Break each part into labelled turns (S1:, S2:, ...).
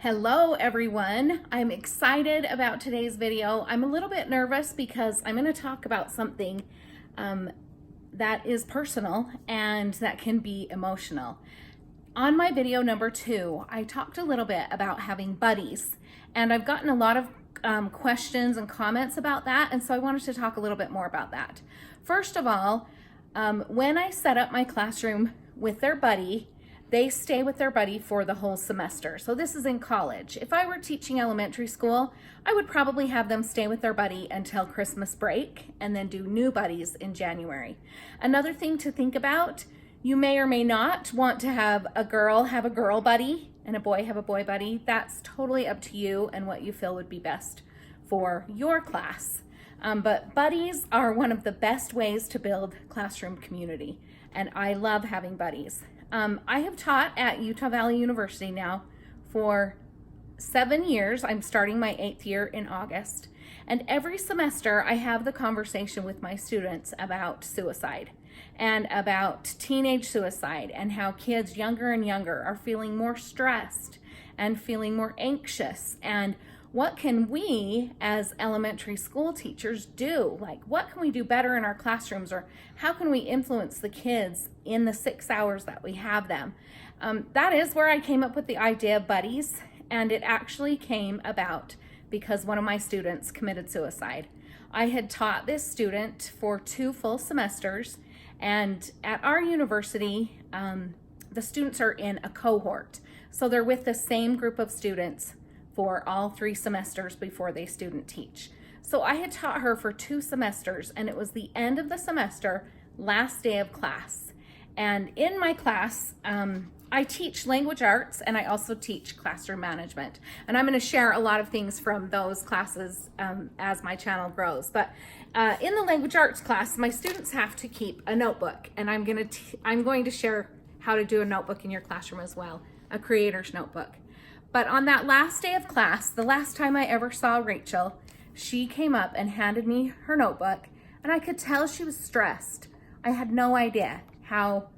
S1: Hello everyone. I'm excited about today's video. I'm a little bit nervous because I'm going to talk about something that is personal and that can be emotional. On my video number 2, I talked a little bit about having buddies, and I've gotten a lot of questions and comments about that, and so I wanted to talk a little bit more about that. First of all, when I set up my classroom with their buddy, they stay with their buddy for the whole semester. So this is in college. If I were teaching elementary school, I would probably have them stay with their buddy until Christmas break and then do new buddies in January. Another thing to think about, you may or may not want to have a girl buddy and a boy have a boy buddy. That's totally up to you and what you feel would be best for your class. But buddies are one of the best ways to build classroom community, and I love having buddies. I have taught at Utah Valley University now for 7 years. I'm starting my 8th year in August. And every semester I have the conversation with my students about suicide and about teenage suicide and how kids younger and younger are feeling more stressed and feeling more anxious. And what can we as elementary school teachers do? Like, what can we do better in our classrooms, or how can we influence the kids in the 6 hours that we have them? That is where I came up with the idea of buddies, and it actually came about because one of my students committed suicide. I had taught this student for 2 full semesters, and at our university, the students are in a cohort. So they're with the same group of students for all 3 semesters before they student teach. So I had taught her for 2 semesters, and it was the end of the semester, last day of class. And in my class, I teach language arts, and I also teach classroom management. And I'm going to share a lot of things from those classes as my channel grows. But in the language arts class, my students have to keep a notebook, and I'm going to share how to do a notebook in your classroom as well, a creator's notebook. But on that last day of class, the last time I ever saw Rachel, she came up and handed me her notebook, and I could tell she was stressed. I had no idea how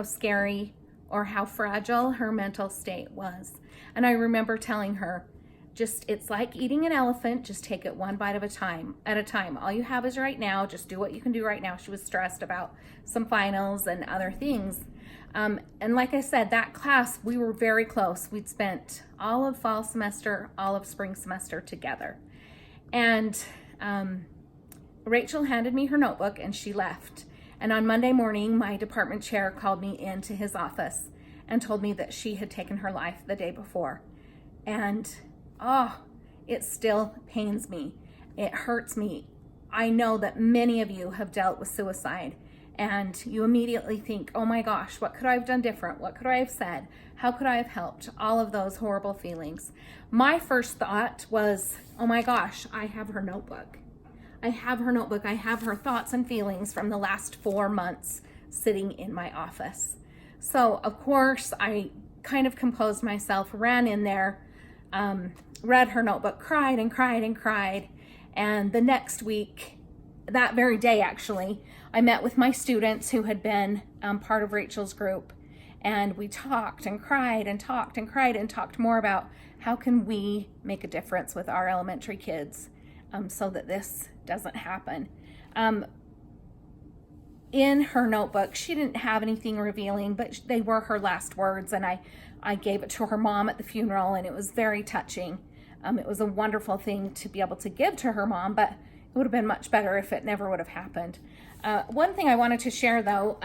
S1: scary or how fragile her mental state was. And I remember telling her, it's like eating an elephant, just take it one bite at a time. All you have is right now, just do what you can do right now. She was stressed about some finals and other things. And like I said, that class, we were very close. We'd spent all of fall semester, all of spring semester together. And Rachel handed me her notebook and she left. And on Monday morning, my department chair called me into his office and told me that she had taken her life the day before. And it still pains me. It hurts me. I know that many of you have dealt with suicide, and you immediately think, oh my gosh, what could I have done different? What could I have said? How could I have helped? All of those horrible feelings. My first thought was, oh my gosh, I have her notebook. I have her notebook. I have her thoughts and feelings from the last 4 months sitting in my office. So of course, I kind of composed myself, ran in there, read her notebook, cried and cried and cried. And the next week, that very day actually, I met with my students who had been part of Rachel's group, and we talked and cried and talked and cried and talked more about how can we make a difference with our elementary kids so that this doesn't happen. In her notebook, she didn't have anything revealing, but they were her last words, and I gave it to her mom at the funeral, and it was very touching. It was a wonderful thing to be able to give to her mom, but it would have been much better if it never would have happened. One thing I wanted to share though,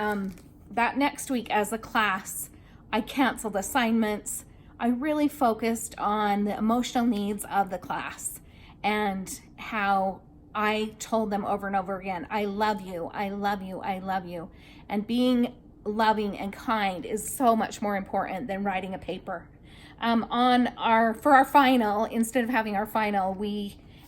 S1: that next week as a class, I canceled assignments. I really focused on the emotional needs of the class and how I told them over and over again, I love you, I love you, I love you. And being loving and kind is so much more important than writing a paper. For our final, instead of having our final,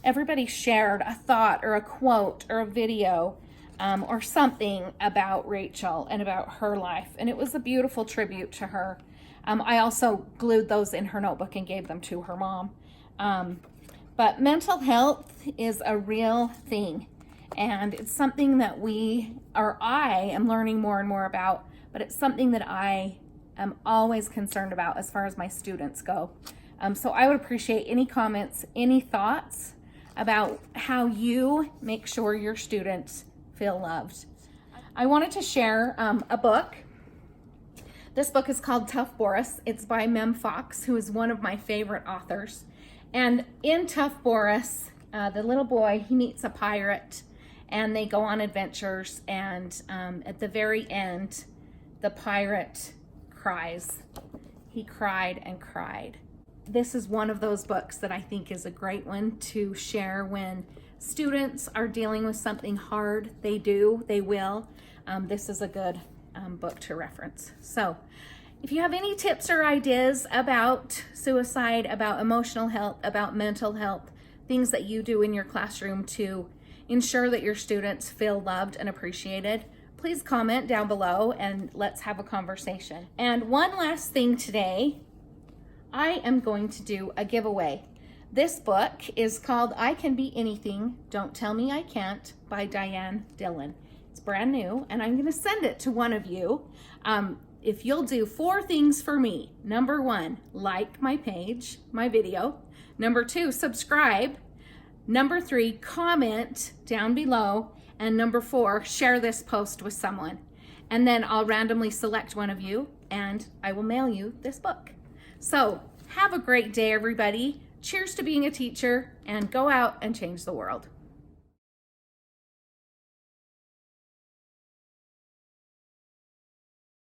S1: everybody shared a thought or a quote or a video or something about Rachel and about her life. And it was a beautiful tribute to her. I also glued those in her notebook and gave them to her mom. But mental health is a real thing. And it's something that I am learning more and more about, but it's something that I am always concerned about as far as my students go. So I would appreciate any comments, any thoughts about how you make sure your students feel loved. I wanted to share a book. This book is called Tough Boris. It's by Mem Fox, who is one of my favorite authors. And in Tough Boris, the little boy, he meets a pirate and they go on adventures. And at the very end, the pirate cries. He cried and cried. This is one of those books that I think is a great one to share when students are dealing with something hard. They will. This is a good book to reference. So if you have any tips or ideas about suicide, about emotional health, about mental health, things that you do in your classroom to ensure that your students feel loved and appreciated, please comment down below and let's have a conversation. And one last thing today, I am going to do a giveaway. This book is called I Can Be Anything, Don't Tell Me I Can't by Diane Dillon. It's brand new, and I'm going to send it to one of you. If you'll do 4 things for me. Number 1, like my page, my video. Number 2, subscribe. Number 3, comment down below. And number 4, share this post with someone. And then I'll randomly select one of you, and I will mail you this book. So have a great day, everybody. Cheers to being a teacher, and go out and change the world.